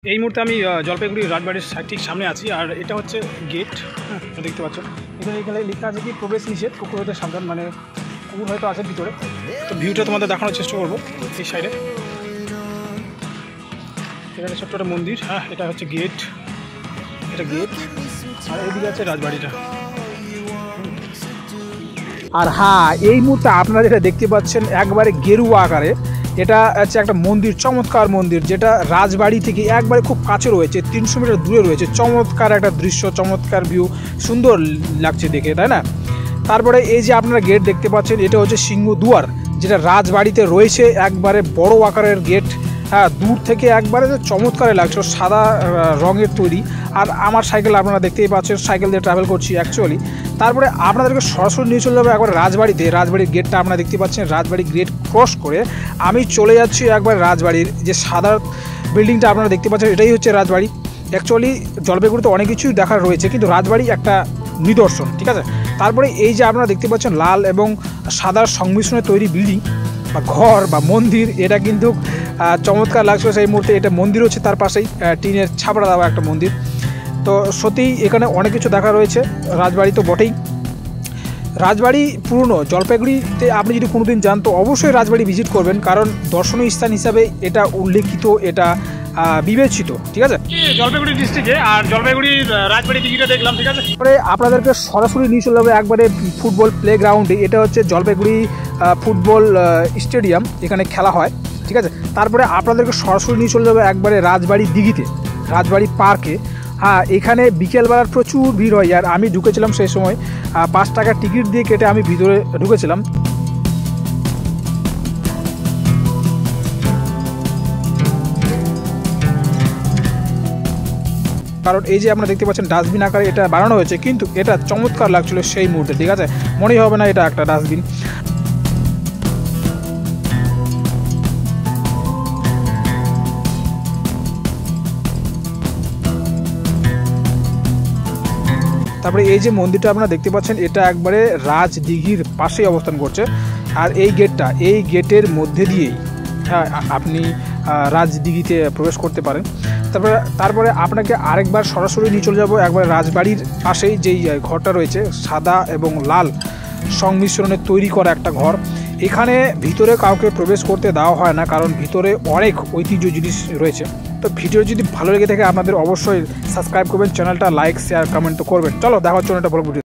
এই মুহূর্তে আমি জলপাইগুড়ি রাজবাড়ির ঠিক সামনে আছি। আর এটা হচ্ছে গেট, দেখতে পাচ্ছ। এখানে লেখা আছে কি প্রবেশ নিষেধ, কুকুর হতে সাবধান, মানে কুকুর হয়তো আছে ভিতরে। তো ভিউটা তোমাদের দেখানোর চেষ্টা করবো। এই সাইডে এখানে ছোট্ট একটা মন্দির, হ্যাঁ এটা হচ্ছে গেট, এটা গেট। আর এইদিকে আছে রাজবাড়িটা। আর হ্যাঁ, এই মুহূর্তে আপনারা যেটা দেখতে পাচ্ছেন একবারে গেরুয়া আকারে, এটা হচ্ছে একটা মন্দির, চমৎকার মন্দির, যেটা রাজবাড়ি থেকে একবারে খুব কাছে রয়েছে, 300 মিটার দূরে রয়েছে। চমৎকার একটা দৃশ্য, চমৎকার ভিউ, সুন্দর লাগছে দেখে, তাই না? তারপরে এই যে আপনারা গেট দেখতে পাচ্ছেন, এটা হচ্ছে সিংহদুয়ার, যেটা রাজবাড়িতে রয়েছে, একবারে বড় আকারের গেট। হ্যাঁ, দূর থেকে একবারে চমৎকারে লাগছে, সাদা রঙের তৈরি। আর আমার সাইকেল আপনারা দেখতেই পাচ্ছেন, সাইকেল দিয়ে ট্রাভেল করছি অ্যাকচুয়ালি। তারপরে আপনাদেরকে সরাসরি নিয়ে চলে যাবো একবার রাজবাড়িতে। রাজবাড়ির গেটটা আপনারা দেখতে পাচ্ছেন, রাজবাড়ির গেট ক্রস করে আমি চলে যাচ্ছি একবার রাজবাড়ির যে সাদা বিল্ডিংটা আপনারা দেখতে পাচ্ছেন, এটাই হচ্ছে রাজবাড়ি। অ্যাকচুয়ালি জলপাইগুড়িতে অনেক কিছুই দেখার রয়েছে, কিন্তু রাজবাড়ি একটা নিদর্শন, ঠিক আছে? তারপরে এই যে আপনারা দেখতে পাচ্ছেন লাল এবং সাদার সংমিশ্রণে তৈরি বিল্ডিং বা ঘর বা মন্দির, এটা কিন্তু চমৎকার লাগছে সেই মুহূর্তে। এটা মন্দির হচ্ছে, তার পাশেই টিনের ছাপড়া দেওয়া একটা মন্দির। তো সত্যিই এখানে অনেক কিছু দেখা রয়েছে। রাজবাড়ি তো বটেই, রাজবাড়ি পুরনো জলপাইগুড়িতে আপনি যদি কোনোদিন যান তো অবশ্যই রাজবাড়ি ভিজিট করবেন, কারণ দর্শনীয় স্থান হিসাবে এটা উল্লেখিত, এটা বিবেচিত, ঠিক আছে? জলপাইগুড়ি ডিস্ট্রিক্টে আর জলপাইগুড়ি রাজবাড়ি দিঘিটা দেখলাম, ঠিক আছে? পরে আপনাদেরকে সরাসরি নিয়ে চলে যাবে একবারে ফুটবল প্লে গ্রাউন্ডে। এটা হচ্ছে জলপাইগুড়ি ফুটবল স্টেডিয়াম, এখানে খেলা হয়, ঠিক আছে? তারপরে আপনাদেরকে সরাসরি নিয়ে চলে যাবে একবারে রাজবাড়ি দিঘিতে, রাজবাড়ি পার্কে। হ্যাঁ, এখানে বিকেলবেলার প্রচুর ভিড় হয়। আর আমি ঢুকেছিলাম সেই সময় 5 টাকার টিকিট দিয়ে কেটে আমি ভিতরে ঢুকেছিলাম। কারণ এই যে আপনারা দেখতে পাচ্ছেন ডাস্টবিন আকারে এটা বানানো হয়েছে, কিন্তু এটা চমৎকার লাগছিল সেই মুহূর্তে, ঠিক আছে? মনেই হবে না এটা একটা ডাস্টবিন। তারপরে এই যে মন্দিরটা আপনারা দেখতে পাচ্ছেন, এটা একবারে রাজদিঘির পাশেই অবস্থান করছে। আর এই গেটটা, এই গেটের মধ্যে দিয়েই হ্যাঁ আপনি রাজদিঘিতে প্রবেশ করতে পারেন। তারপরে আপনাকে আরেকবার সরাসরি নিয়ে চলে যাবো একবার রাজবাড়ির পাশেই যেই ঘরটা রয়েছে, সাদা এবং লাল সংমিশ্রণে তৈরি করা একটা ঘর। এখানে ভিতরে কাউকে প্রবেশ করতে দেওয়া হয় না, কারণ ভিতরে অনেক ঐতিহ্য জিনিস রয়েছে। তো ভিডিও যদি ভালো লেগে থাকে আপনাদের অবশ্যই সাবস্ক্রাইব করবেন, চ্যানেলটা লাইক শেয়ার কমেন্ট তো করবেন। চলো দেখা হচ্ছে একটা ভালো ভিডিও।